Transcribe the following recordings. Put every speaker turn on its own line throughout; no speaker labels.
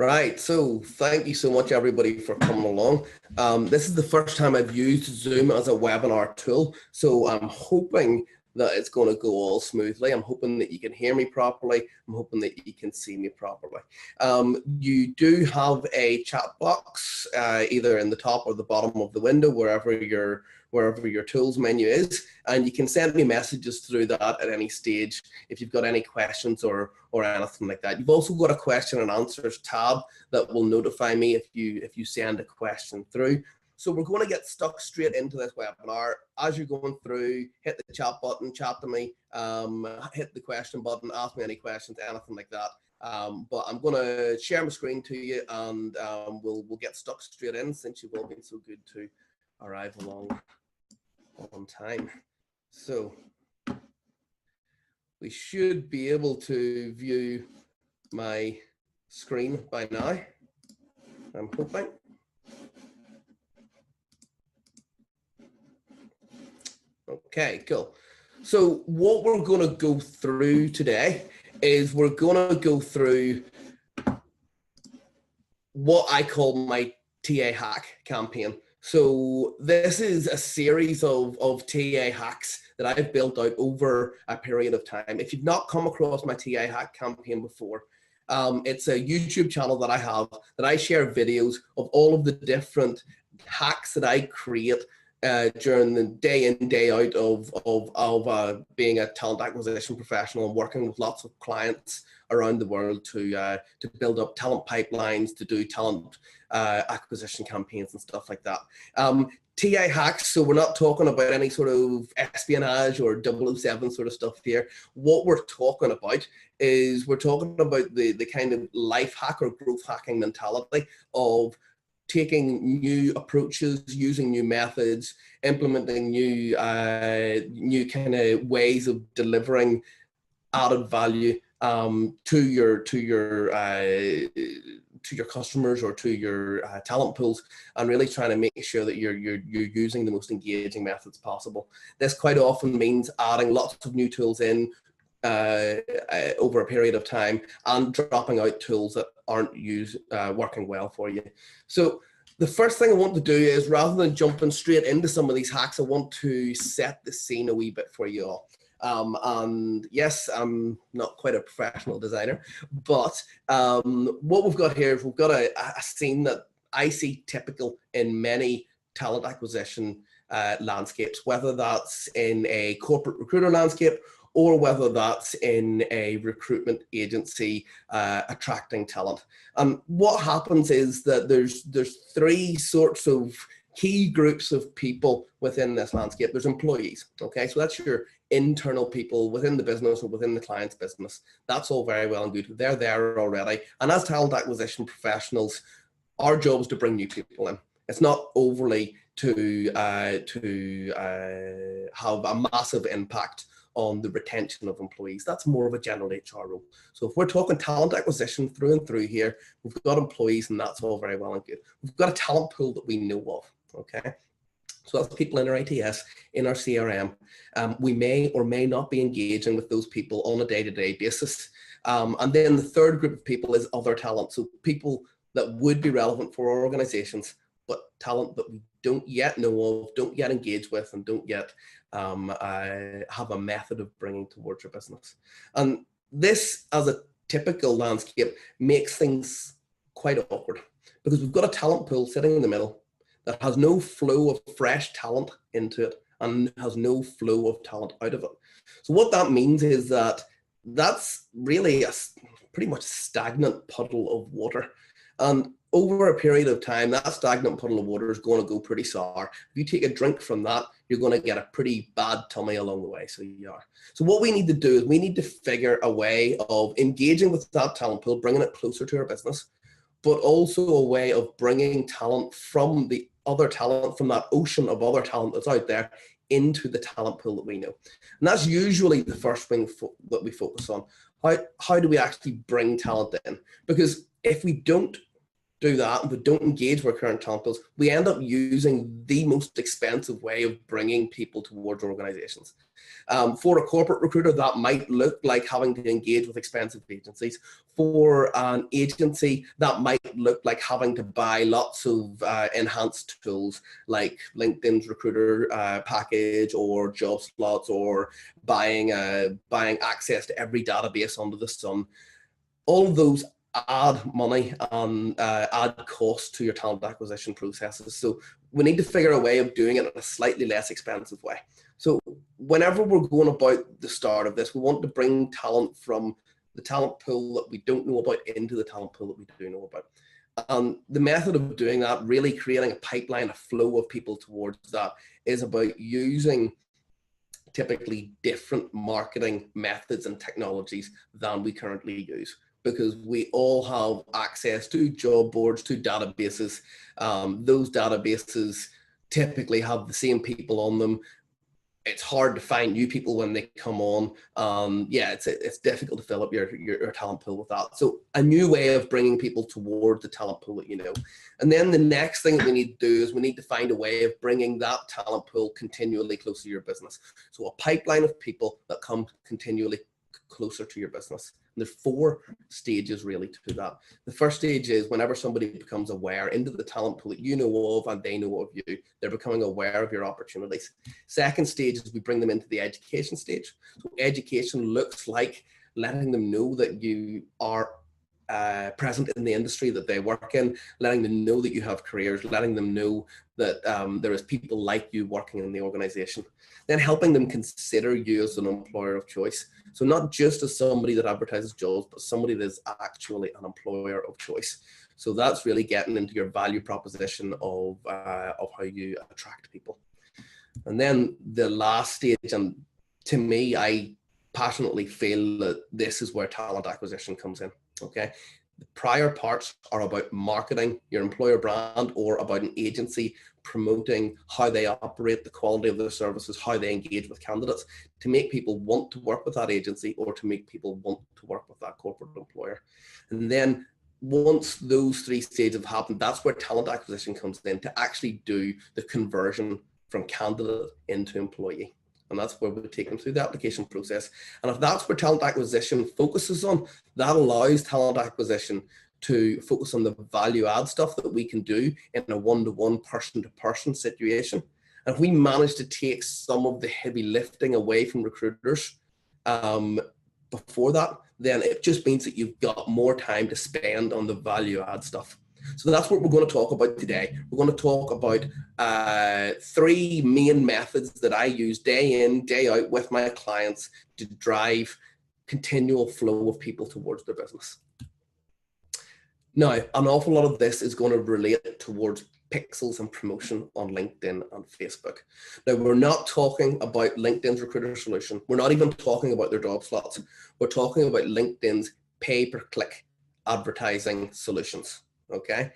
Right, so thank you so much everybody for coming along. This is the first time I've used Zoom as a webinar tool, so I'm hoping that it's going to go all smoothly. I'm hoping that you can hear me properly. I'm hoping that you can see me properly. You do have a chat box either in the top or the bottom of the window, wherever your tools menu is, and you can send me messages through that at any stage if you've got any questions or anything like that. You've also got a question and answers tab that will notify me if you send a question through. So we're going to get stuck straight into this webinar. As you're going through, hit the chat button, chat to me, hit the question button, ask me any questions, anything like that. But I'm going to share my screen to you, and we'll get stuck straight in, since you've all been so good to arrive along on time. So we should be able to view my screen by now, I'm hoping. Okay, cool. So what we're going to go through today is we're going to go through what I call my TA hack campaign. So this is a series of TA hacks that I've built out over a period of time. If you've not come across my TA hack campaign before, it's a YouTube channel that I have, that I share videos of all of the different hacks that I create during the day in, day out of being a talent acquisition professional and working with lots of clients around the world to build up talent pipelines, to do talent acquisition campaigns and stuff like that. TA hacks, so we're not talking about any sort of espionage or 007 sort of stuff here. What we're talking about is we're talking about the kind of life hack or growth hacking mentality of taking new approaches, using new methods, implementing new kind of ways of delivering added value to your customers or to your talent pools, and really trying to make sure that you're using the most engaging methods possible. This quite often means adding lots of new tools in over a period of time, and dropping out tools that aren't working well for you. So the first thing I want to do is, rather than jumping straight into some of these hacks, I want to set the scene a wee bit for you all. And yes, I'm not quite a professional designer, but what we've got here is we've got a scene that I see typical in many talent acquisition landscapes, whether that's in a corporate recruiter landscape or whether that's in a recruitment agency attracting talent. What happens is that there's three sorts of key groups of people within this landscape. There's employees, okay? So that's your internal people within the business or within the client's business. That's all very well and good. They're there already. And as talent acquisition professionals, our job is to bring new people in. It's not overly to have a massive impact on the retention of employees. That's more of a general HR role. So if we're talking talent acquisition through and through here, we've got employees, and that's all very well and good. We've got a talent pool that we know of, okay? So that's people in our ATS, in our CRM. We may or may not be engaging with those people on a day-to-day basis. And then the third group of people is other talent. So people that would be relevant for our organizations, but talent that we don't yet know of, don't yet engage with, and don't yet have a method of bringing towards your business. And this, as a typical landscape, makes things quite awkward, because we've got a talent pool sitting in the middle that has no flow of fresh talent into it and has no flow of talent out of it. So what that means is that that's really a pretty much stagnant puddle of water. And over a period of time, that stagnant puddle of water is going to go pretty sour. If you take a drink from that, you're going to get a pretty bad tummy along the way. So you are. So what we need to do is we need to figure a way of engaging with that talent pool, bringing it closer to our business, but also a way of bringing talent from the other talent, from that ocean of other talent that's out there, into the talent pool that we know. And that's usually the first thing that we focus on. How do we actually bring talent in? Because if we don't do that and we don't engage with current talent pools, we end up using the most expensive way of bringing people towards organizations. For a corporate recruiter, that might look like having to engage with expensive agencies. For an agency, that might look like having to buy lots of enhanced tools like LinkedIn's recruiter package or job slots, or buying access to every database under the sun. All of those add money and add cost to your talent acquisition processes. So we need to figure a way of doing it in a slightly less expensive way. So whenever we're going about the start of this, we want to bring talent from the talent pool that we don't know about into the talent pool that we do know about. The method of doing that, really creating a pipeline, a flow of people towards that, is about using typically different marketing methods and technologies than we currently use, because we all have access to job boards, to databases. Those databases typically have the same people on them. It's hard to find new people when they come on. Yeah, it's difficult to fill up your talent pool with that. So a new way of bringing people towards the talent pool that you know. And then the next thing that we need to do is we need to find a way of bringing that talent pool continually closer to your business. So a pipeline of people that come continually closer to your business. And there's 4 stages really to that. The first stage is whenever somebody becomes aware into the talent pool that you know of and they know of you, they're becoming aware of your opportunities. Second stage is we bring them into the education stage. So education looks like letting them know that you are present in the industry that they work in, letting them know that you have careers, letting them know that there is people like you working in the organization. Then helping them consider you as an employer of choice. So not just as somebody that advertises jobs, but somebody that is actually an employer of choice. So that's really getting into your value proposition of how you attract people. And then the last stage, and to me, I passionately feel that this is where talent acquisition comes in. Okay, the prior parts are about marketing your employer brand, or about an agency promoting how they operate, the quality of their services, how they engage with candidates, to make people want to work with that agency or to make people want to work with that corporate employer. And then once those 3 stages have happened, that's where talent acquisition comes in, to actually do the conversion from candidate into employee. And that's where we take them through the application process. And if that's where talent acquisition focuses on, that allows talent acquisition to focus on the value add stuff that we can do in a one-to-one, person-to-person situation. And if we manage to take some of the heavy lifting away from recruiters before that, then it just means that you've got more time to spend on the value add stuff. So that's what we're going to talk about today. We're going to talk about 3 main methods that I use day in, day out with my clients to drive continual flow of people towards their business. Now, an awful lot of this is going to relate towards pixels and promotion on LinkedIn and Facebook. Now, we're not talking about LinkedIn's recruiter solution. We're not even talking about their job slots. We're talking about LinkedIn's pay-per-click advertising solutions. Okay,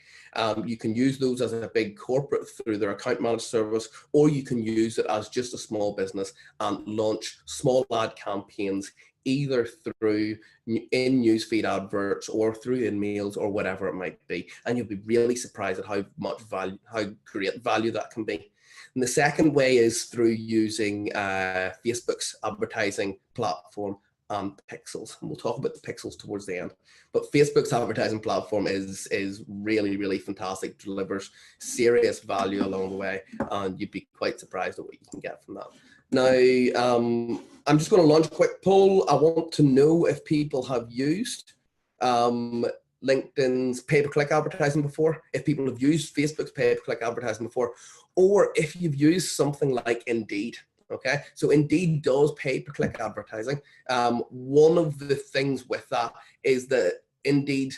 you can use those as a big corporate through their account managed service, or you can use it as just a small business and launch small ad campaigns, either through in newsfeed adverts or through emails or whatever it might be. And you'll be really surprised at how much value, how great value that can be. And the second way is through using Facebook's advertising platform and pixels. And we'll talk about the pixels towards the end. But Facebook's advertising platform is really, really fantastic, delivers serious value along the way, and you'd be quite surprised at what you can get from that. Now, I'm just going to launch a quick poll. I want to know if people have used LinkedIn's pay-per-click advertising before, if people have used Facebook's pay-per-click advertising before, or if you've used something like Indeed. Okay, so Indeed does pay-per-click advertising. One of the things with that is that Indeed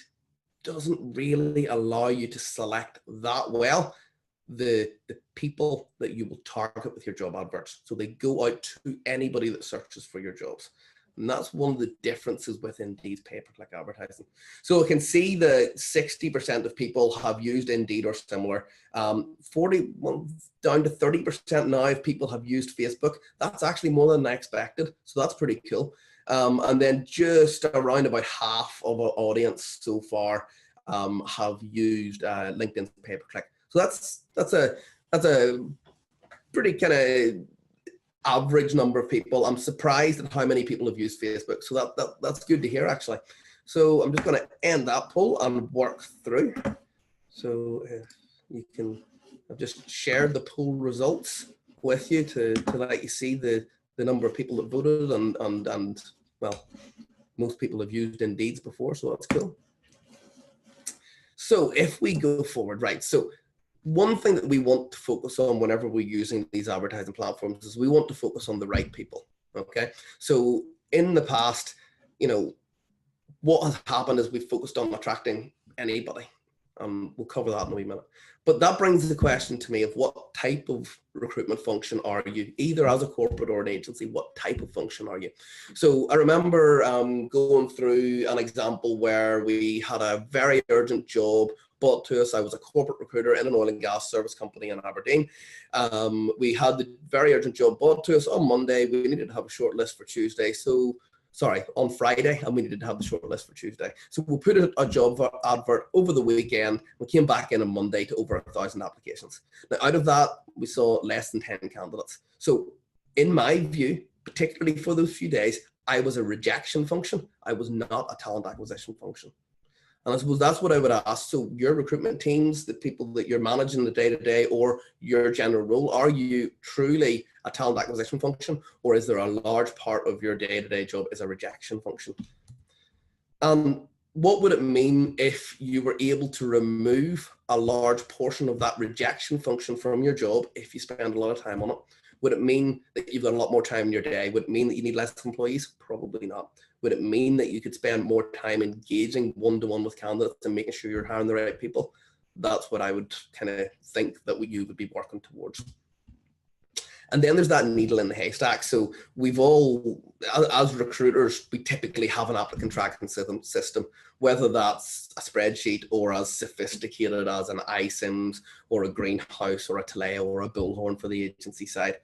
doesn't really allow you to select that well the people that you will target with your job adverts. So they go out to anybody that searches for your jobs. And that's one of the differences with Indeed's pay-per-click advertising. So I can see that 60% of people have used Indeed or similar. 41 down to 30% now of people have used Facebook. That's actually more than I expected. So that's pretty cool. And then just around about half of our audience so far have used LinkedIn's pay-per-click. So that's a pretty kind of average number of people. I'm surprised at how many people have used Facebook. So that's good to hear, actually. So I'm just going to end that poll and work through. So you can, I've just shared the poll results with you to let you see the number of people that voted, and well, most people have used Indeeds before, so that's cool. So if we go forward, right, so one thing that we want to focus on whenever we're using these advertising platforms is we want to focus on the right people, okay? So in the past, you know, what has happened is we've focused on attracting anybody. We'll cover that in a wee minute. But that brings the question to me of what type of recruitment function are you, either as a corporate or an agency, what type of function are you? So I remember going through an example where we had a very urgent job brought to us. I was a corporate recruiter in an oil and gas service company in Aberdeen. We had the very urgent job brought to us on Monday. We needed to have a short list for Tuesday. On Friday, and we needed to have the short list for Tuesday. So we put a job advert over the weekend. We came back in on Monday to over 1,000 applications. Now, out of that, we saw less than 10 candidates. So in my view, particularly for those few days, I was a rejection function. I was not a talent acquisition function. And I suppose that's what I would ask. So your recruitment teams, the people that you're managing the day-to-day, or your general role, are you truly a talent acquisition function, or is there a large part of your day-to-day job is a rejection function? What would it mean if you were able to remove a large portion of that rejection function from your job if you spend a lot of time on it? Would it mean that you've got a lot more time in your day? Would it mean that you need less employees? Probably not. Would it mean that you could spend more time engaging one-to-one with candidates and making sure you're hiring the right people? That's what I would kind of think that you would be working towards. And then there's that needle in the haystack. So we've all, as recruiters, we typically have an applicant tracking system, whether that's a spreadsheet or as sophisticated as an iSIMS or a Greenhouse or a Taleo or a Bullhorn for the agency side.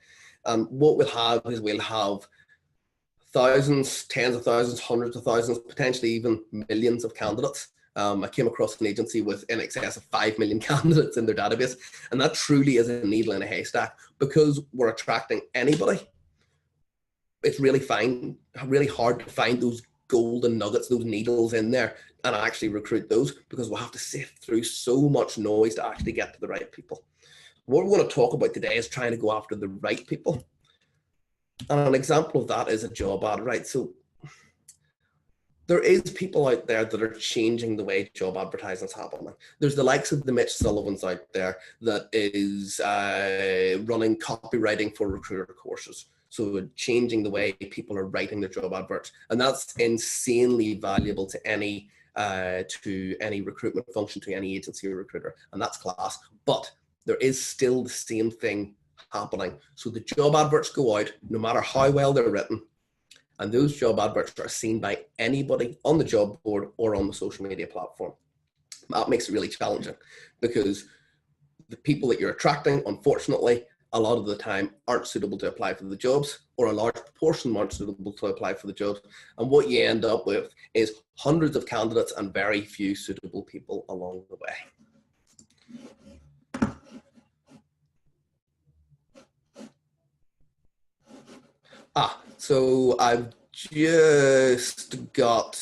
What we'll have is we'll have thousands, tens of thousands, hundreds of thousands, potentially even millions of candidates. I came across an agency with in excess of 5 million candidates in their database, and that truly is a needle in a haystack. Because we're attracting anybody, it's really hard to find those golden nuggets, those needles in there, and actually recruit those, because we'll have to sift through so much noise to actually get to the right people. What we're going to talk about today is trying to go after the right people. And an example of that is a job ad, right? So there is people out there that are changing the way job advertising is happening. There's the likes of the Mitch Sullivans out there that is running copywriting for recruiter courses. So changing the way people are writing their job adverts. And that's insanely valuable to any recruitment function, to any agency or recruiter. And that's class. But there is still the same thing happening. So the job adverts go out, no matter how well they're written, and those job adverts are seen by anybody on the job board or on the social media platform. That makes it really challenging, because the people that you're attracting, unfortunately, a lot of the time aren't suitable to apply for the jobs, or a large proportion aren't suitable to apply for the jobs. And what you end up with is hundreds of candidates and very few suitable people along the way. So I've just got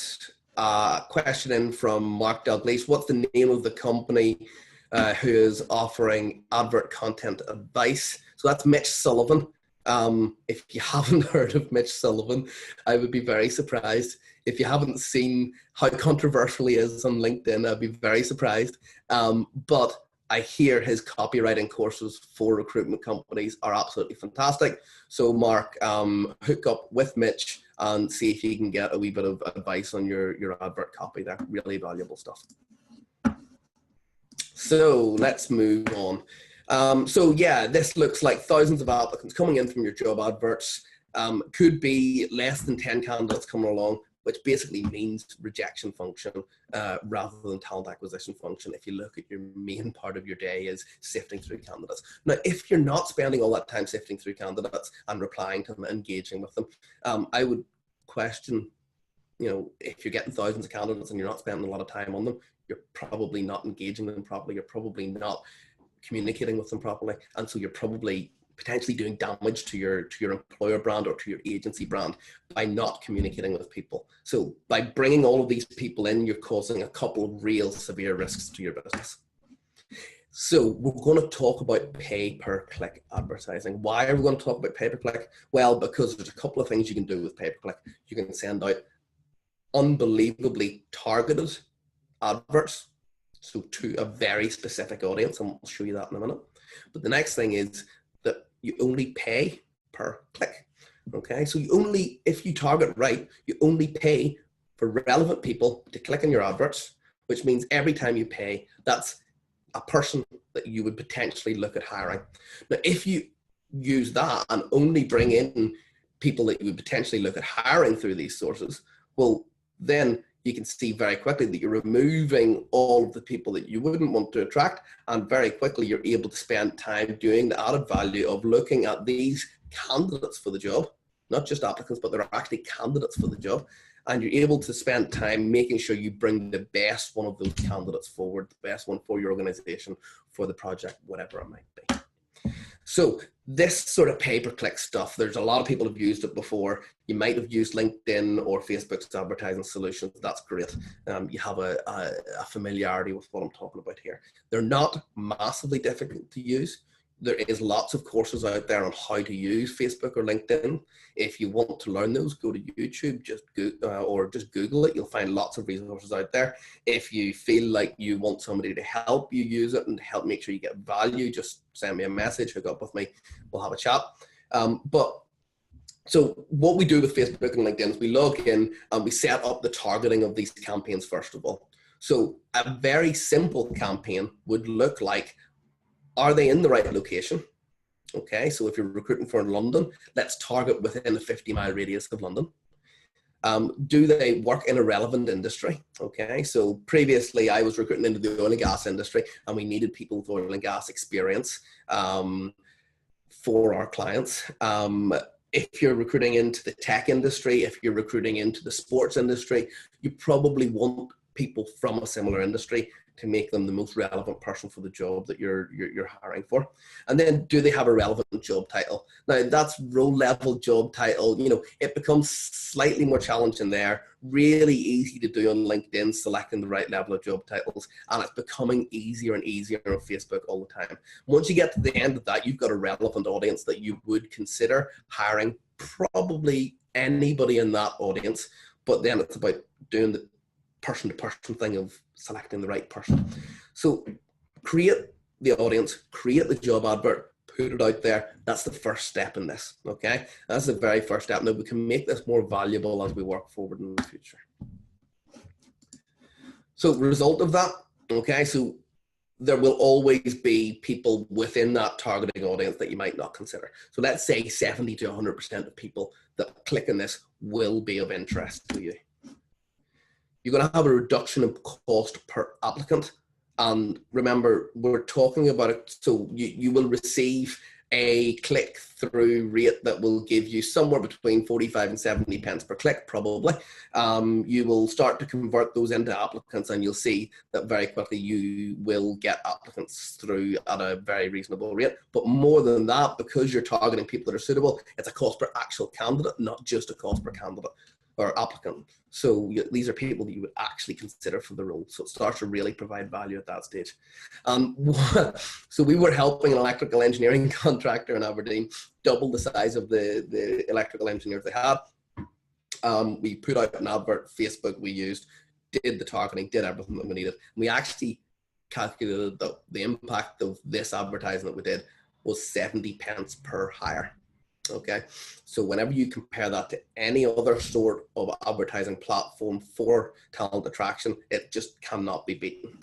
a question in from Mark Dalglish. What's the name of the company who is offering advert content advice? So that's Mitch Sullivan. If you haven't heard of Mitch Sullivan, I would be very surprised. If you haven't seen how controversial he is on LinkedIn, I'd be very surprised. But I hear his copywriting courses for recruitment companies are absolutely fantastic. So Mark, hook up with Mitch and see if you can get a wee bit of advice on your advert copy there. Really valuable stuff. So let's move on. So yeah, this looks like thousands of applicants coming in from your job adverts. Could be less than 10 candidates coming along, which basically means rejection function rather than talent acquisition function. If you look at your main part of your day is sifting through candidates. Now, if you're not spending all that time sifting through candidates and replying to them, engaging with them, I would question, if you're getting thousands of candidates and you're not spending a lot of time on them, you're probably not engaging them properly, you're probably not communicating with them properly, and so you're probably potentially doing damage to your employer brand or to your agency brand by not communicating with people. So by bringing all of these people in, you're causing a couple of real severe risks to your business. So we're going to talk about pay-per-click advertising. Why are we going to talk about pay-per-click? Well, because there's a couple of things you can do with pay-per-click. You can send out unbelievably targeted adverts, so to a very specific audience, and I'll show you that in a minute. But the next thing is that you only pay per click. Okay, so if you target right, you only pay for relevant people to click on your adverts, which means every time you pay, that's a person that you would potentially look at hiring. Now, if you use that and only bring in people that you would potentially look at hiring through these sources, well, then you can see very quickly that you're removing all of the people that you wouldn't want to attract, and very quickly you're able to spend time doing the added value of looking at these candidates for the job, not just applicants, but they're actually candidates for the job. And you're able to spend time making sure you bring the best one of those candidates forward, the best one for your organization, for the project, whatever it might be. So this sort of pay-per-click stuff, there's a lot of people have used it before. You might have used LinkedIn or Facebook's advertising solutions. That's great. You have a familiarity with what I'm talking about here. They're not massively difficult to use. There is lots of courses out there on how to use Facebook or LinkedIn. If you want to learn those, go to YouTube, just Google it. You'll find lots of resources out there. If you feel like you want somebody to help you use it and help make sure you get value, just send me a message, hook up with me, we'll have a chat. So what we do with Facebook and LinkedIn is we log in and we set up the targeting of these campaigns first of all. So a very simple campaign would look like, are they in the right location? Okay, so if you're recruiting for London, let's target within a 50-mile radius of London. Do they work in a relevant industry? Okay, so previously I was recruiting into the oil and gas industry, and we needed people with oil and gas experience for our clients. If you're recruiting into the tech industry, if you're recruiting into the sports industry, you probably want people from a similar industry to make them the most relevant person for the job that you're hiring for. And then, do they have a relevant job title? Now, that's role level job title. You know, it becomes slightly more challenging there. Really easy to do on LinkedIn, selecting the right level of job titles, and it's becoming easier and easier on Facebook all the time. Once you get to the end of that, you've got a relevant audience that you would consider hiring. Probably anybody in that audience, but then it's about doing the person-to-person thing of selecting the right person. So create the audience, create the job advert, put it out there. That's the first step in this, okay? That's the very first step. Now we can make this more valuable as we work forward in the future. So result of that, okay, so there will always be people within that targeting audience that you might not consider. So let's say 70 to 100% of people that click on this will be of interest to you. You're going to have a reduction in cost per applicant. And remember, we're talking about it, so you will receive a click-through rate that will give you somewhere between 45 and 70 pence per click, probably. You will start to convert those into applicants, and you'll see that very quickly you will get applicants through at a very reasonable rate. But more than that, because you're targeting people that are suitable, it's a cost per actual candidate, not just a cost per candidate or applicant. So these are people that you would actually consider for the role. So it starts to really provide value at that stage. So we were helping an electrical engineering contractor in Aberdeen double the size of the electrical engineers they had. We put out an advert, Facebook we used, did the targeting, did everything that we needed. And we actually calculated that the impact of this advertising that we did was 70 pence per hire. Okay, so whenever you compare that to any other sort of advertising platform for talent attraction, it just cannot be beaten.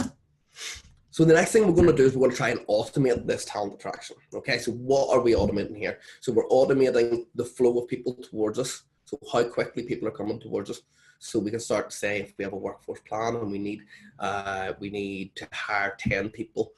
So the next thing we're going to do is we're going to try and automate this talent attraction. Okay, so what are we automating here? So we're automating the flow of people towards us. So how quickly people are coming towards us. So we can start to say, if we have a workforce plan and we need to hire 10 people,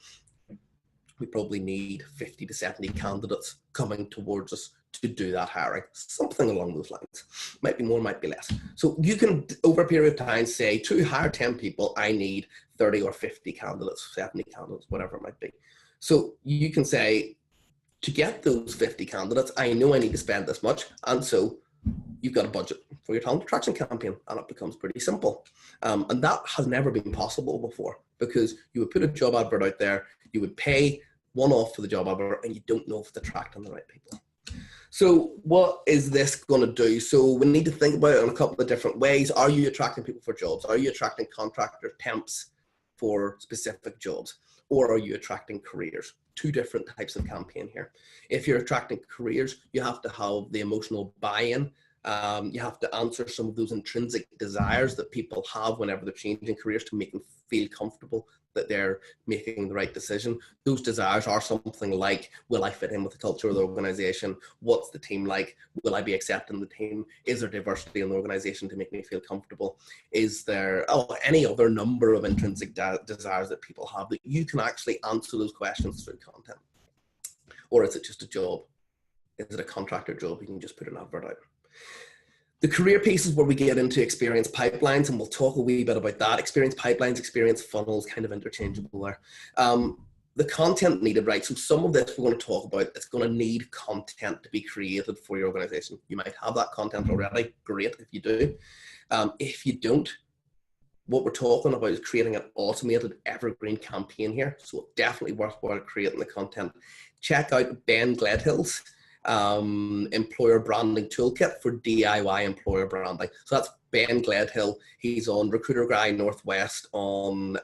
we probably need 50 to 70 candidates coming towards us to do that hiring, something along those lines. Might be more, might be less. So you can, over a period of time, say, to hire 10 people, I need 30 or 50 candidates, 70 candidates, whatever it might be. So you can say, to get those 50 candidates, I know I need to spend this much. And so you've got a budget for your talent attraction campaign, and it becomes pretty simple. And that has never been possible before, because you would put a job advert out there, you would pay one-off for the job advert, and you don't know if it's attracting the right people. So what is this going to do? So we need to think about it in a couple of different ways. Are you attracting people for jobs? Are you attracting contractors, temps for specific jobs? Or are you attracting careers? Two different types of campaign here. If you're attracting careers, you have to have the emotional buy-in. You have to answer some of those intrinsic desires that people have whenever they're changing careers to make them feel comfortable that they're making the right decision. Those desires are something like, will I fit in with the culture of the organization? What's the team like? Will I be accepted in the team? Is there diversity in the organization to make me feel comfortable? Is there any other number of intrinsic desires that people have that you can actually answer those questions through content? Or is it just a job? Is it a contractor job? You can just put an advert out. The career piece is where we get into experience pipelines, and we'll talk a wee bit about that. Experience pipelines, experience funnels, kind of interchangeable there. The content needed, right? So some of this we're going to talk about, it's going to need content to be created for your organization. You might have that content already. Great if you do. If you don't, what we're talking about is creating an automated evergreen campaign here. So definitely worthwhile creating the content. Check out Ben Gledhill's employer branding toolkit for DIY employer branding. So that's Ben Gledhill. He's on Recruiter Guy Northwest on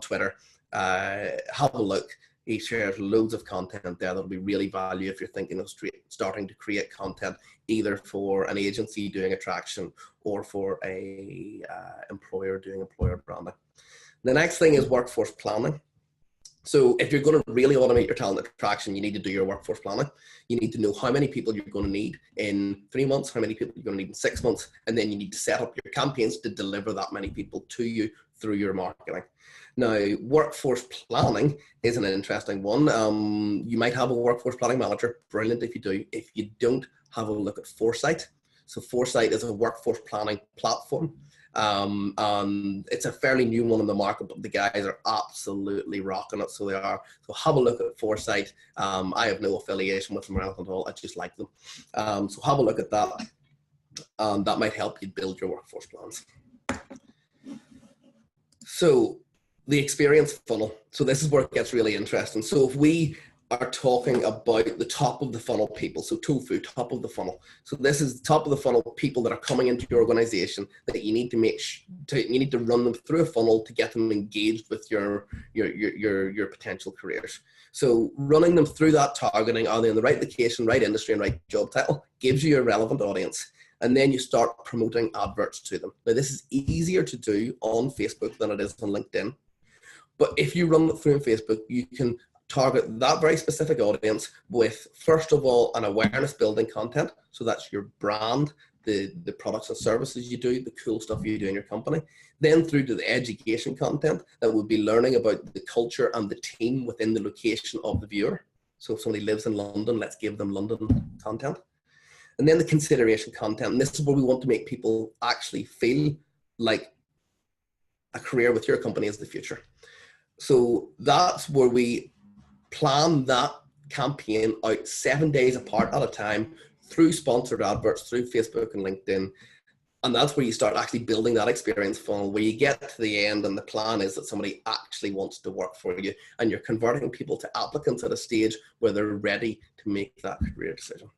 Twitter. Have a look. He shares loads of content there that'll be really valuable if you're thinking of starting to create content either for an agency doing attraction or for a employer doing employer branding. The next thing is workforce planning. So if you're going to really automate your talent attraction, you need to do your workforce planning. You need to know how many people you're going to need in 3 months, how many people you're going to need in 6 months, and then you need to set up your campaigns to deliver that many people to you through your marketing. Now, workforce planning is an interesting one. You might have a workforce planning manager. Brilliant if you do. If you don't, have a look at Foresight. So Foresight is a workforce planning platform. And it's a fairly new one in the market, but the guys are absolutely rocking it. So they are. So have a look at Foresight. I have no affiliation with them or anything at all. I just like them. So have a look at that. That might help you build your workforce plans. So the experience funnel. So this is where it gets really interesting. So if we are talking about the top of the funnel people, so tofu, top of the funnel. So this is top of the funnel people that are coming into your organization that you need to you need to run them through a funnel to get them engaged with your potential careers. So running them through that targeting, are they in the right location, right industry, and right job title, gives you a relevant audience. And then you start promoting adverts to them. Now this is easier to do on Facebook than it is on LinkedIn. But if you run it through on Facebook, you can target that very specific audience with, first of all, an awareness building content. So that's your brand, the products and services you do, the cool stuff you do in your company. Then through to the education content that would be learning about the culture and the team within the location of the viewer. So if somebody lives in London, let's give them London content. And then the consideration content. And this is where we want to make people actually feel like a career with your company is the future. So that's where we plan that campaign out 7 days apart at a time through sponsored adverts, through Facebook and LinkedIn. And that's where you start actually building that experience funnel, where you get to the end and the plan is that somebody actually wants to work for you and you're converting people to applicants at a stage where they're ready to make that career decision.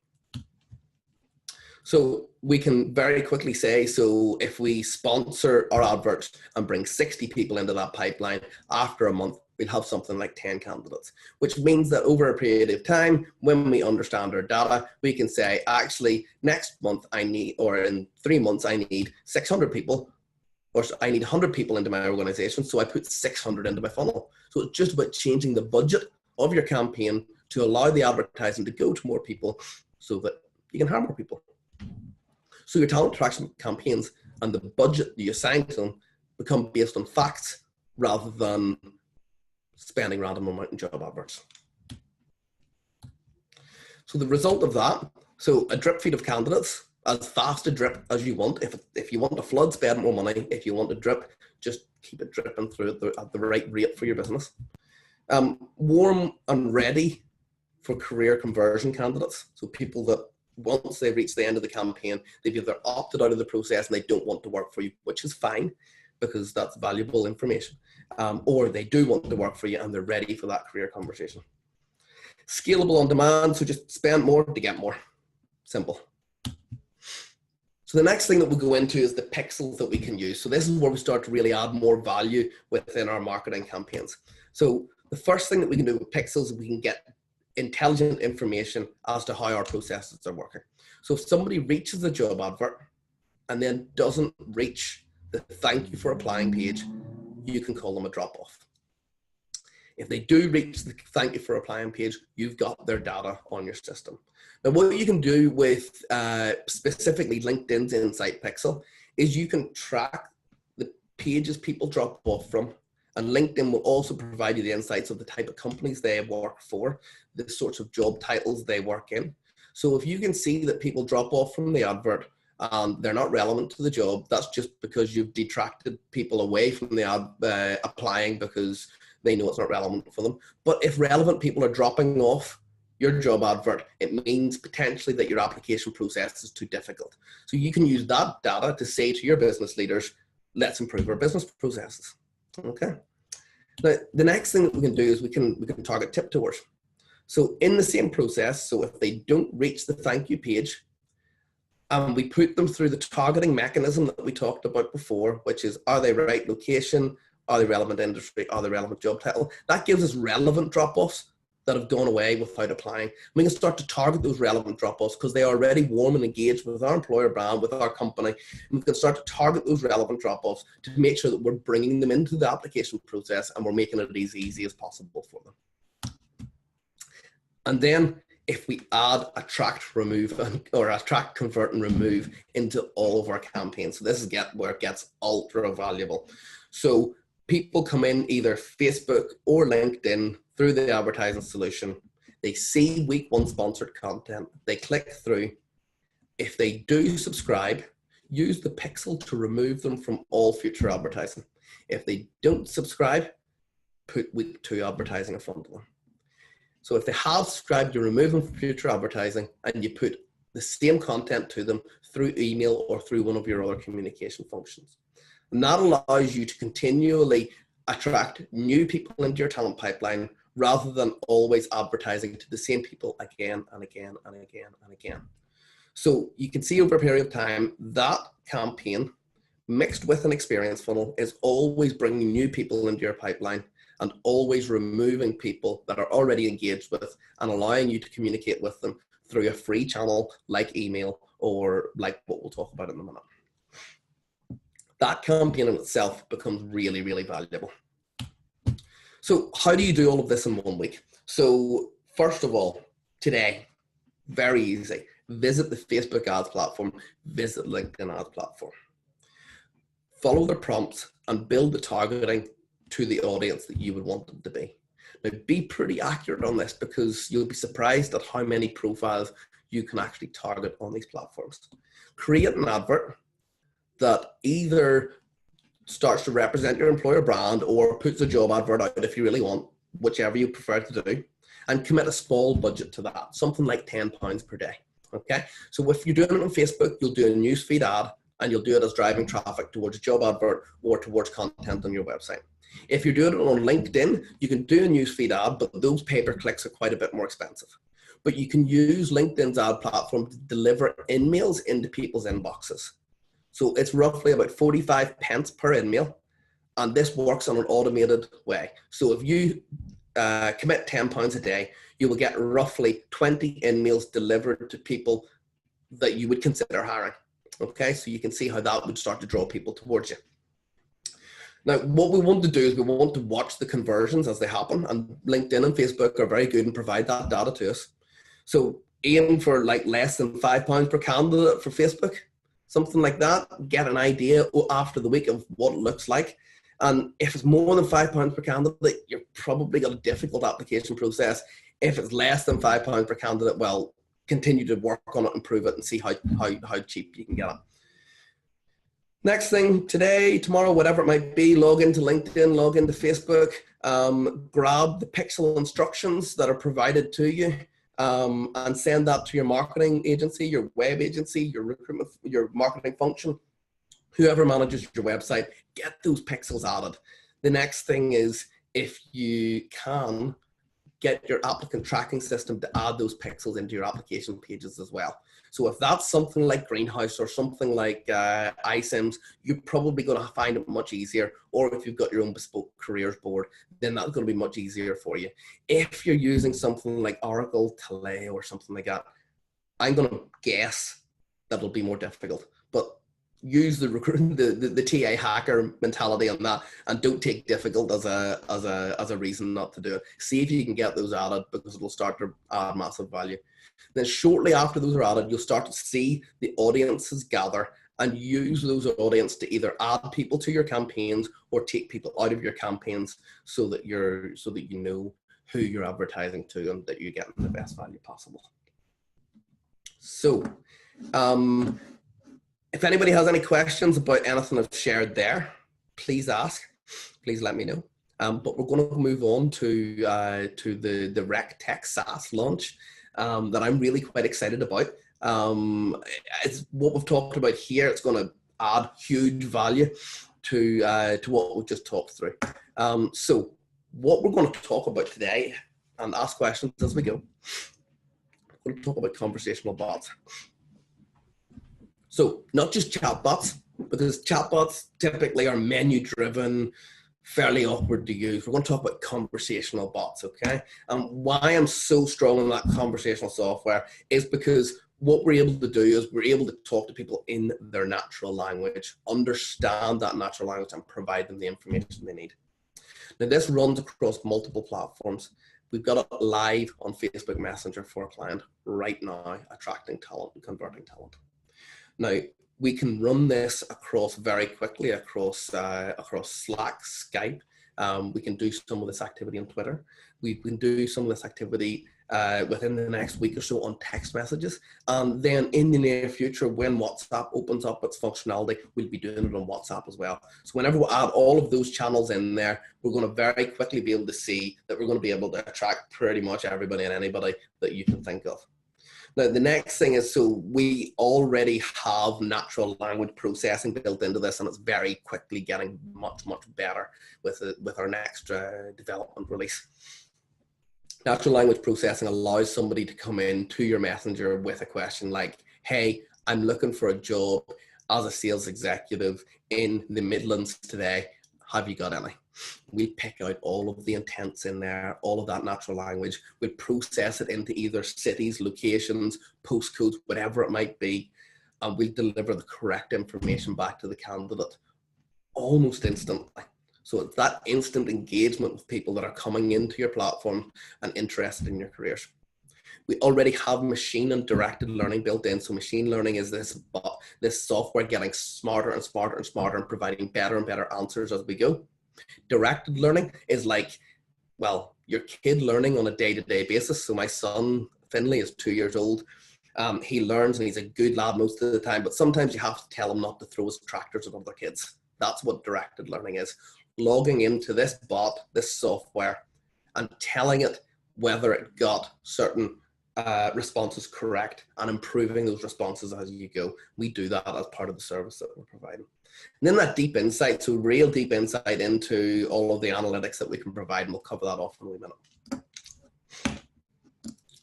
So we can very quickly say, so if we sponsor our adverts and bring 60 people into that pipeline, after a month, we'll have something like 10 candidates, which means that over a period of time, when we understand our data, we can say, actually, next month I need, or in 3 months, I need 600 people, or I need 100 people into my organization. So I put 600 into my funnel. So it's just about changing the budget of your campaign to allow the advertising to go to more people so that you can hire more people. So your talent attraction campaigns and the budget that you assign to them become based on facts rather than spending random amount in job adverts. So the result of that, so a drip feed of candidates, as fast a drip as you want. If you want to flood, spend more money. If you want to drip, just keep it dripping through at the right rate for your business. Warm and ready for career conversion candidates. So people that once they've reached the end of the campaign, they've either opted out of the process and they don't want to work for you, which is fine because that's valuable information. Or they do want to work for you and they're ready for that career conversation. Scalable on demand, so just spend more to get more. Simple. So the next thing that we'll go into is the pixels that we can use. So this is where we start to really add more value within our marketing campaigns. So the first thing that we can do with pixels is we can get intelligent information as to how our processes are working. So if somebody reaches the job advert and then doesn't reach the thank you for applying page, you can call them a drop off. If they do reach the thank you for applying page, you've got their data on your system. Now, what you can do with specifically LinkedIn's Insight Pixel is you can track the pages people drop off from, and LinkedIn will also provide you the insights of the type of companies they work for, the sorts of job titles they work in. So if you can see that people drop off from the advert and they're not relevant to the job, that's just because you've detracted people away from the ad applying because they know it's not relevant for them. But if relevant people are dropping off your job advert, it means potentially that your application process is too difficult. So you can use that data to say to your business leaders, let's improve our business processes. Okay. Now, the next thing that we can do is we can target tiptoers. So in the same process, so if they don't reach the thank you page, we put them through the targeting mechanism that we talked about before, which is, are they right location? Are they relevant industry? Are they relevant job title? That gives us relevant drop-offs that have gone away without applying. We can start to target those relevant drop-offs because they are already warm and engaged with our employer brand, with our company. And we can start to target those relevant drop-offs to make sure that we're bringing them into the application process and we're making it as easy as possible for them. And then if we add attract, remove, or attract, convert, and remove into all of our campaigns. So this is where it gets ultra valuable. So people come in either Facebook or LinkedIn through the advertising solution. They see week 1 sponsored content. They click through. If they do subscribe, use the pixel to remove them from all future advertising. If they don't subscribe, put week 2 advertising in front of them. So if they have subscribed, you remove them from future advertising and you put the same content to them through email or through one of your other communication functions. And that allows you to continually attract new people into your talent pipeline rather than always advertising to the same people again and again and again and again. So you can see over a period of time that campaign mixed with an experience funnel is always bringing new people into your pipeline and always removing people that are already engaged with and allowing you to communicate with them through a free channel like email or like what we'll talk about in a minute. That campaign in itself becomes really, really valuable. So how do you do all of this in 1 week? So first of all, today, very easy. Visit the Facebook ads platform, visit LinkedIn ads platform. Follow the prompts and build the targeting to the audience that you would want them to be. Now, be pretty accurate on this because you'll be surprised at how many profiles you can actually target on these platforms. Create an advert that either starts to represent your employer brand or puts a job advert out if you really want, whichever you prefer to do, and commit a small budget to that, something like £10 per day. Okay, so if you're doing it on Facebook, you'll do a newsfeed ad and you'll do it as driving traffic towards a job advert or towards content on your website. If you're doing it on LinkedIn, you can do a newsfeed ad, but those pay-per-clicks are quite a bit more expensive. But you can use LinkedIn's ad platform to deliver in-mails into people's inboxes. So it's roughly about 45 pence per in-mail, and this works on an automated way. So if you commit £10 a day, you will get roughly 20 in-mails delivered to people that you would consider hiring. Okay, so you can see how that would start to draw people towards you. Now, what we want to do is we want to watch the conversions as they happen, and LinkedIn and Facebook are very good and provide that data to us. So aim for like less than £5 per candidate for Facebook, something like that. Get an idea after the week of what it looks like. And if it's more than £5 per candidate, you're probably got a difficult application process. If it's less than £5 per candidate, well, continue to work on it, improve it, and see how cheap you can get it. Next thing, today, tomorrow, whatever it might be, log into LinkedIn, log into Facebook, grab the pixel instructions that are provided to you, and send that to your marketing agency, your web agency, your recruitment, your marketing function, whoever manages your website. Get those pixels added. The next thing is, if you can, get your applicant tracking system to add those pixels into your application pages as well. So if that's something like Greenhouse or something like iSIMS, you're probably going to find it much easier. Or if you've got your own bespoke careers board, then that's going to be much easier for you. If you're using something like Oracle, Taleo, or something like that, I'm going to guess that'll be more difficult. But use the TA hacker mentality on that, and don't take difficult as a reason not to do it. See if you can get those added, because it'll start to add massive value. Then shortly after those are added, you'll start to see the audiences gather, and use those audience to either add people to your campaigns or take people out of your campaigns, so that you know who you're advertising to and that you're getting the best value possible. So if anybody has any questions about anything I've shared there, please ask. Please let me know. But we're going to move on to the Rec Tech SaaS launch that I'm really quite excited about. It's what we've talked about here. It's going to add huge value to what we've just talked through. So what we're going to talk about today, and ask questions as we go, we're going to talk about conversational bots. So not just chatbots, because chatbots typically are menu-driven, fairly awkward to use. We're going to talk about conversational bots, okay? Why I'm so strong on that conversational software is because what we're able to do is we're able to talk to people in their natural language, understand that natural language, and provide them the information they need. Now, this runs across multiple platforms. We've got it live on Facebook Messenger for a client right now, attracting talent and converting talent. Now, we can run this across very quickly across Slack, Skype. We can do some of this activity on Twitter. We can do some of this activity within the next week or so on text messages. And then in the near future, when WhatsApp opens up its functionality, we'll be doing it on WhatsApp as well. So whenever we add all of those channels in there, we're going to very quickly be able to see that we're going to be able to attract pretty much everybody and anybody that you can think of. Now, the next thing is, so we already have natural language processing built into this, and it's very quickly getting much, much better with our next development release. Natural language processing allows somebody to come in to your messenger with a question like, hey, I'm looking for a job as a sales executive in the Midlands today. Have you got any? We pick out all of the intents in there, all of that natural language. We process it into either cities, locations, postcodes, whatever it might be, and we deliver the correct information back to the candidate almost instantly. So it's that instant engagement with people that are coming into your platform and interested in your careers. We already have machine and directed learning built in. So machine learning is this software getting smarter and smarter and smarter and providing better and better answers as we go. Directed learning is like, well, your kid learning on a day-to-day basis. So my son, Finley, is 2 years old. He learns and he's a good lad most of the time, but sometimes you have to tell him not to throw his tractors at other kids. That's what directed learning is. Logging into this bot, this software, and telling it whether it got certain responses correct and improving those responses as you go. We do that as part of the service that we're providing. And then that deep insight, so real deep insight into all of the analytics that we can provide, and we'll cover that off in a minute.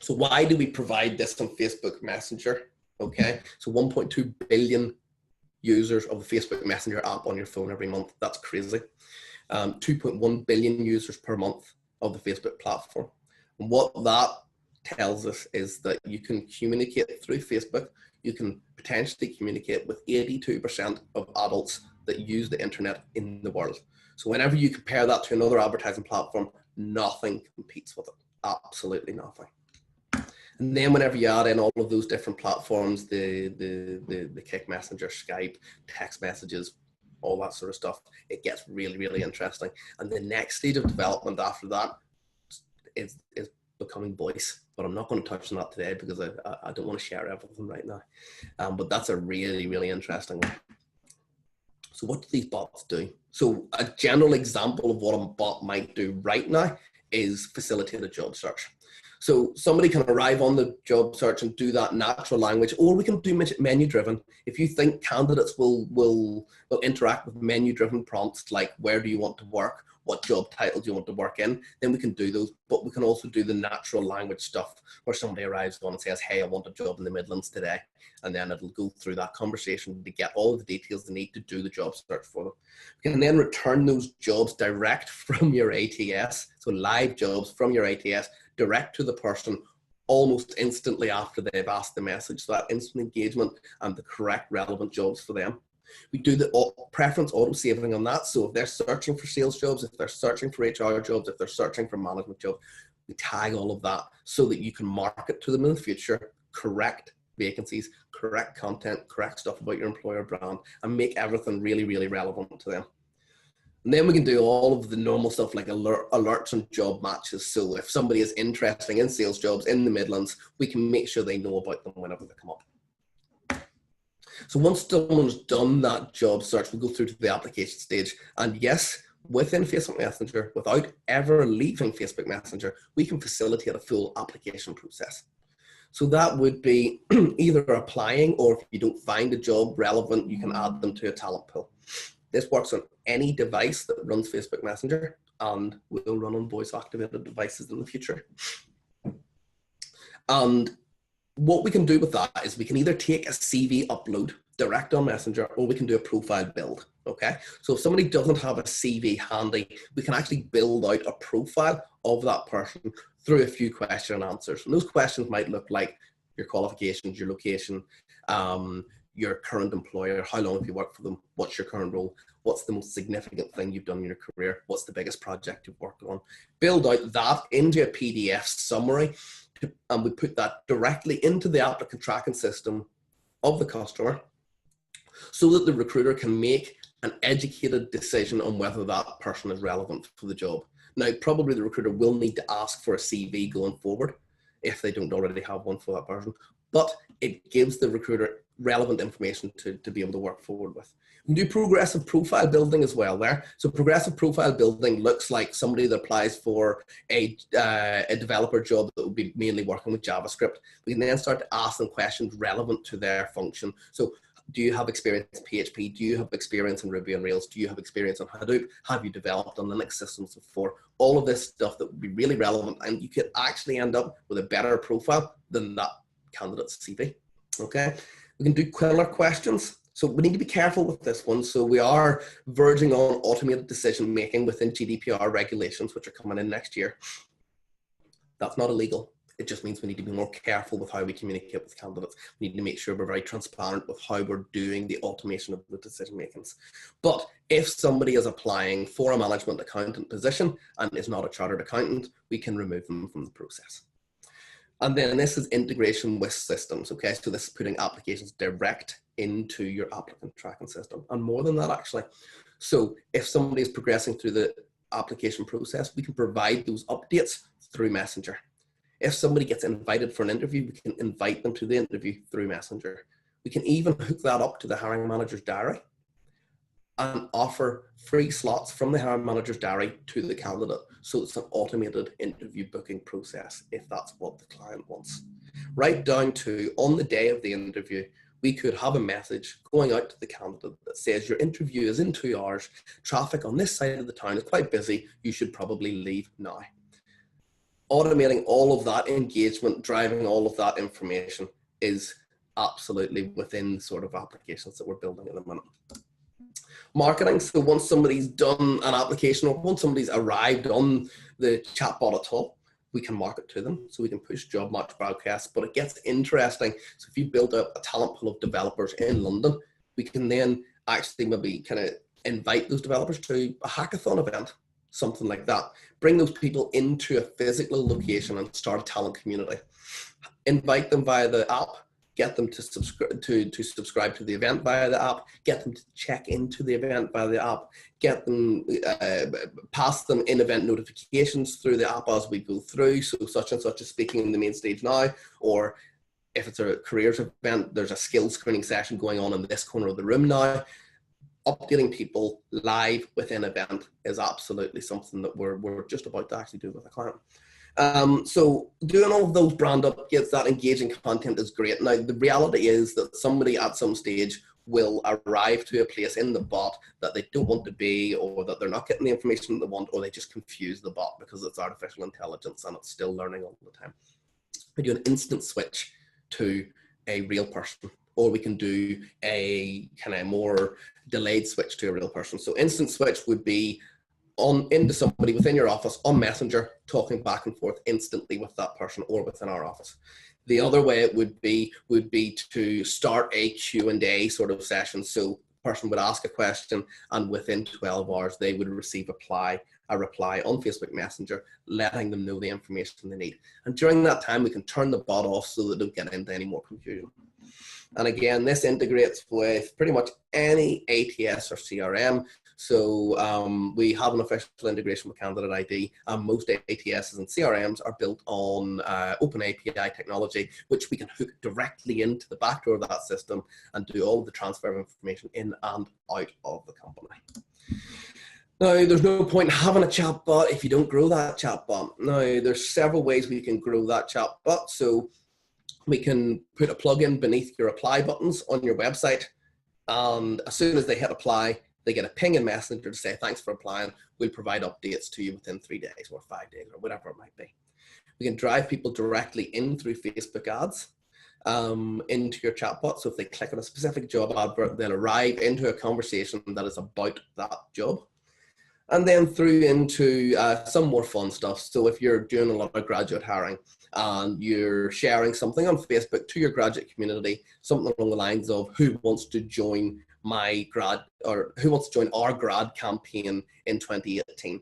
So why do we provide this on Facebook Messenger? Okay, so 1.2 billion users of the Facebook Messenger app on your phone every month. That's crazy. 2.1 billion users per month of the Facebook platform. And what that tells us is that you can communicate through Facebook. You can potentially communicate with 82% of adults that use the internet in the world. So whenever you compare that to another advertising platform, nothing competes with it. Absolutely nothing. And then whenever you add in all of those different platforms, the Kick Messenger, Skype, text messages, all that sort of stuff, it gets really, really interesting. And the next stage of development after that is becoming voice, but I'm not going to touch on that today because I don't want to share everything right now. But that's a really, really interesting one. So what do these bots do? So a general example of what a bot might do right now is facilitate a job search. So somebody can arrive on the job search and do that natural language, or we can do menu driven. If you think candidates will interact with menu driven prompts like where do you want to work, what job title do you want to work in, then we can do those. But we can also do the natural language stuff where somebody arrives on and says, hey, I want a job in the Midlands today. And then it'll go through that conversation to get all of the details they need to do the job search for them. We can then return those jobs direct from your ATS, so live jobs from your ATS, direct to the person almost instantly after they've asked the message. So that instant engagement and the correct relevant jobs for them. We do the preference auto saving on that. So if they're searching for sales jobs, if they're searching for HR jobs, if they're searching for management jobs, we tag all of that so that you can market to them in the future, correct vacancies, correct content, correct stuff about your employer brand, and make everything really, really relevant to them. And then we can do all of the normal stuff like alerts and job matches. So if somebody is interested in sales jobs in the Midlands, we can make sure they know about them whenever they come up. So once someone's done that job search, we'll go through to the application stage. And yes, within Facebook Messenger, without ever leaving Facebook Messenger, we can facilitate a full application process. So that would be either applying, or if you don't find a job relevant, you can add them to a talent pool. This works on any device that runs Facebook Messenger and will run on voice activated devices in the future. And what we can do with that is we can either take a CV upload direct on Messenger, or we can do a profile build, okay? So if somebody doesn't have a CV handy, we can actually build out a profile of that person through a few question and answers. And those questions might look like your qualifications, your location, your current employer, how long have you worked for them, what's your current role, what's the most significant thing you've done in your career, what's the biggest project you've worked on. Build out that into a PDF summary, and we put that directly into the applicant tracking system of the customer so that the recruiter can make an educated decision on whether that person is relevant for the job. Now, probably the recruiter will need to ask for a CV going forward if they don't already have one for that person, but it gives the recruiter relevant information to be able to work forward with. We can do progressive profile building as well there. So progressive profile building looks like somebody that applies for a developer job that will be mainly working with JavaScript. We can then start to ask them questions relevant to their function. So do you have experience in PHP? Do you have experience in Ruby on Rails? Do you have experience on Hadoop? Have you developed on Linux systems before? All of this stuff that would be really relevant, and you could actually end up with a better profile than that candidate's CV, okay? We can do killer questions. So we need to be careful with this one. So we are verging on automated decision making within GDPR regulations, which are coming in next year. That's not illegal. It just means we need to be more careful with how we communicate with candidates. We need to make sure we're very transparent with how we're doing the automation of the decision makings. But if somebody is applying for a management accountant position and is not a chartered accountant, we can remove them from the process. And then this is integration with systems, okay? So this is putting applications direct into your applicant tracking system. And more than that, actually. So if somebody is progressing through the application process, we can provide those updates through Messenger. If somebody gets invited for an interview, we can invite them to the interview through Messenger. We can even hook that up to the hiring manager's diary and offer free slots from the hiring manager's diary to the candidate. So it's an automated interview booking process if that's what the client wants. Right down to on the day of the interview, we could have a message going out to the candidate that says your interview is in 2 hours, traffic on this side of the town is quite busy, you should probably leave now. Automating all of that engagement, driving all of that information is absolutely within the sort of applications that we're building at the minute. Marketing, so once somebody's done an application or once somebody's arrived on the chatbot at all, we can market to them. So we can push job match broadcasts, but it gets interesting. So if you build a talent pool of developers in London, we can then actually maybe kind of invite those developers to a hackathon event, something like that. Bring those people into a physical location and start a talent community. Invite them via the app, get them to subscribe to the event via the app, get them to check into the event via the app, get them pass them in-event notifications through the app as we go through. So such and such is speaking in the main stage now, or if it's a careers event, there's a skills screening session going on in this corner of the room now. Updating people live within event is absolutely something that we're just about to actually do with a client. So doing all of those brand updates, that engaging content is great. Now, the reality is that somebody at some stage will arrive to a place in the bot that they don't want to be, or that they're not getting the information that they want, or they just confuse the bot because it's artificial intelligence and it's still learning all the time. We do an instant switch to a real person, or we can do a kind of more delayed switch to a real person. So instant switch would be into somebody within your office on Messenger, talking back and forth instantly with that person or within our office. The other way it would be to start a Q&A sort of session. So the person would ask a question, and within 12 hours, they would receive a reply on Facebook Messenger, letting them know the information they need. And during that time, we can turn the bot off so that they don't get into any more confusion. And again, this integrates with pretty much any ATS or CRM. So we have an official integration with Candidate ID, and most ATSs and CRMs are built on open API technology, which we can hook directly into the back door of that system and do all of the transfer of information in and out of the company. Now, there's no point in having a chatbot if you don't grow that chatbot. Now, there's several ways we can grow that chatbot. So we can put a plugin beneath your apply buttons on your website, and as soon as they hit apply, they get a ping in Messenger to say, thanks for applying. We'll provide updates to you within 3 days or 5 days or whatever it might be. We can drive people directly in through Facebook ads into your chatbot. So if they click on a specific job advert, they'll arrive into a conversation that is about that job. And then through into some more fun stuff. So if you're doing a lot of graduate hiring and you're sharing something on Facebook to your graduate community, something along the lines of who wants to join my grad, or who wants to join our grad campaign in 2018,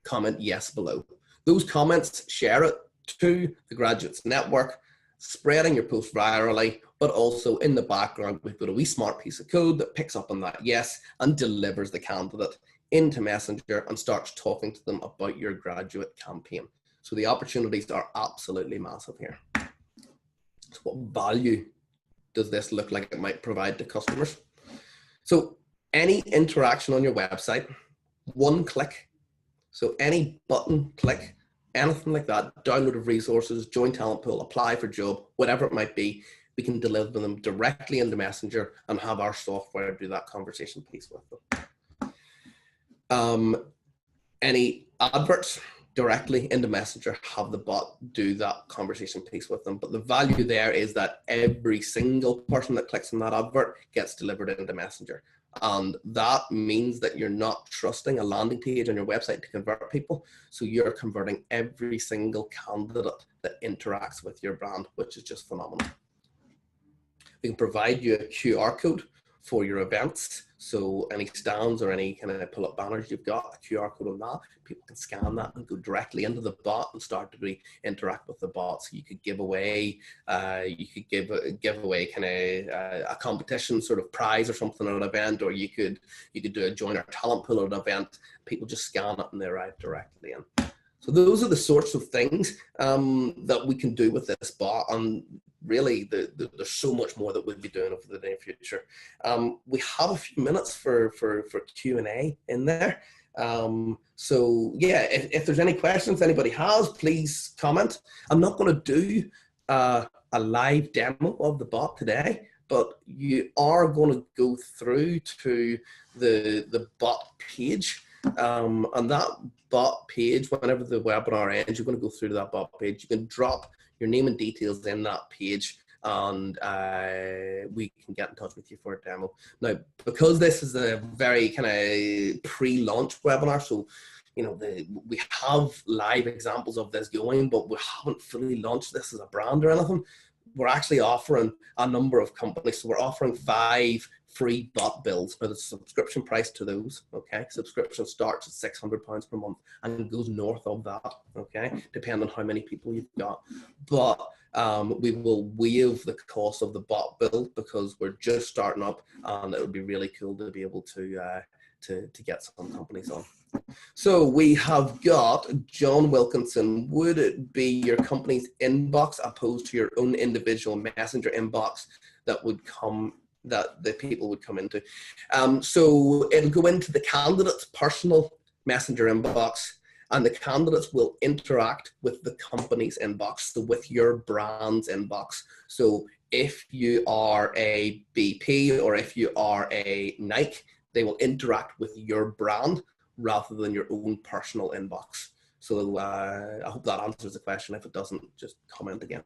comment yes below. Those comments, share it to the graduates network, spreading your post virally, but also in the background, we've got a wee smart piece of code that picks up on that yes and delivers the candidate into Messenger and starts talking to them about your graduate campaign. So the opportunities are absolutely massive here. So what value does this look like it might provide to customers? So any interaction on your website, one click, so any button click, anything like that, download of resources, join talent pool, apply for job, whatever it might be, we can deliver them directly into Messenger and have our software do that conversation piece with them. Any adverts directly into Messenger, have the bot do that conversation piece with them. But the value there is that every single person that clicks on that advert gets delivered into Messenger. And that means that you're not trusting a landing page on your website to convert people. So you're converting every single candidate that interacts with your brand, which is just phenomenal. We can provide you a QR code for your events. So any stands or any kind of pull-up banners you've got, a QR code on that, people can scan that and go directly into the bot and start to interact with the bot. So you could give away, kind of a competition sort of prize or something at an event, or you could do a join our talent pool at an event. People just scan it and they arrive directly in. So those are the sorts of things that we can do with this bot, and really there's so much more that we'll be doing over the near future. We have a few minutes for Q&A in there. So yeah, if there's any questions anybody has, please comment. I'm not going to do a live demo of the bot today, but you are going to go through to the bot page. And that bot page, whenever the webinar ends, you're going to go through to that bot page. You can drop your name and details in that page, and we can get in touch with you for a demo. Now, because this is a very kind of pre-launch webinar, so you know we have live examples of this going, but we haven't fully launched this as a brand or anything. We're actually offering a number of companies. So we're offering 5 free bot builds, but it's a subscription price to those. Okay, subscription starts at £600 per month and goes north of that. Okay, depending on how many people you've got. But we will waive the cost of the bot build because we're just starting up, and it would be really cool to be able to get some companies on. So we have got John Wilkinson. Would it be your company's inbox opposed to your own individual messenger inbox that would come, that the people would come into? So it'll go into the candidate's personal messenger inbox, and the candidates will interact with the company's inbox, so with your brand's inbox. So if you are a BP or if you are a Nike, they will interact with your brand rather than your own personal inbox. So I hope that answers the question. If it doesn't, just comment again.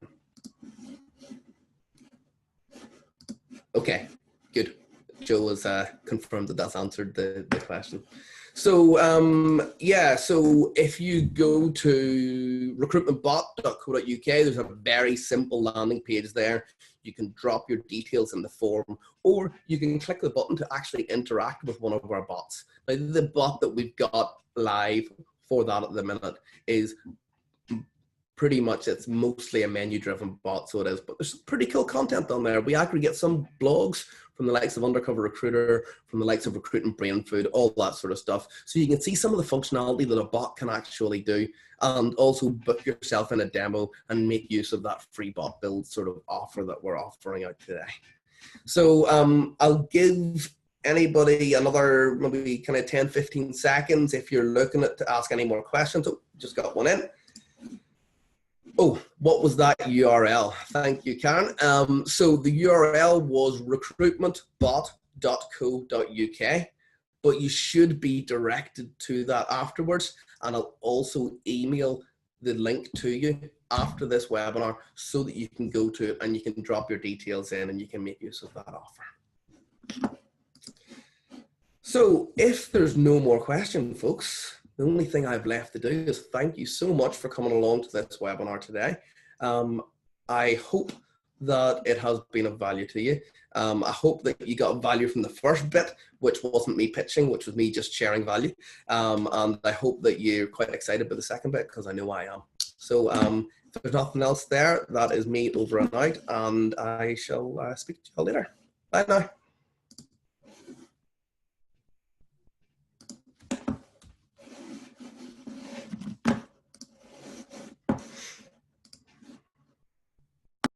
Okay, good. Joe has confirmed that that's answered the question. So yeah, so if you go to recruitmentbot.co.uk, there's a very simple landing page there. You can drop your details in the form, or you can click the button to actually interact with one of our bots. Now, the bot that we've got live for that at the minute is pretty much, it's mostly a menu-driven bot, so it is, but there's some pretty cool content on there. We aggregate some blogs from the likes of Undercover Recruiter, from the likes of Recruiting Brain Food, all that sort of stuff. So you can see some of the functionality that a bot can actually do, and also book yourself in a demo and make use of that free bot build sort of offer that we're offering out today. So I'll give anybody another maybe kind of 10, 15 seconds if you're looking at to ask any more questions. Oh, just got one in. Oh, what was that URL? Thank you, Karen. So the URL was recruitmentbot.co.uk, but you should be directed to that afterwards, and I'll also email the link to you after this webinar so that you can go to it and you can drop your details in and you can make use of that offer. So if there's no more question, folks, the only thing I've left to do is thank you so much for coming along to this webinar today. I hope that it has been of value to you. I hope that you got value from the first bit, which wasn't me pitching, which was me just sharing value. And I hope that you're quite excited about the second bit, because I know I am. So if there's nothing else there, that is me over and out, and I shall speak to you all later. Bye now.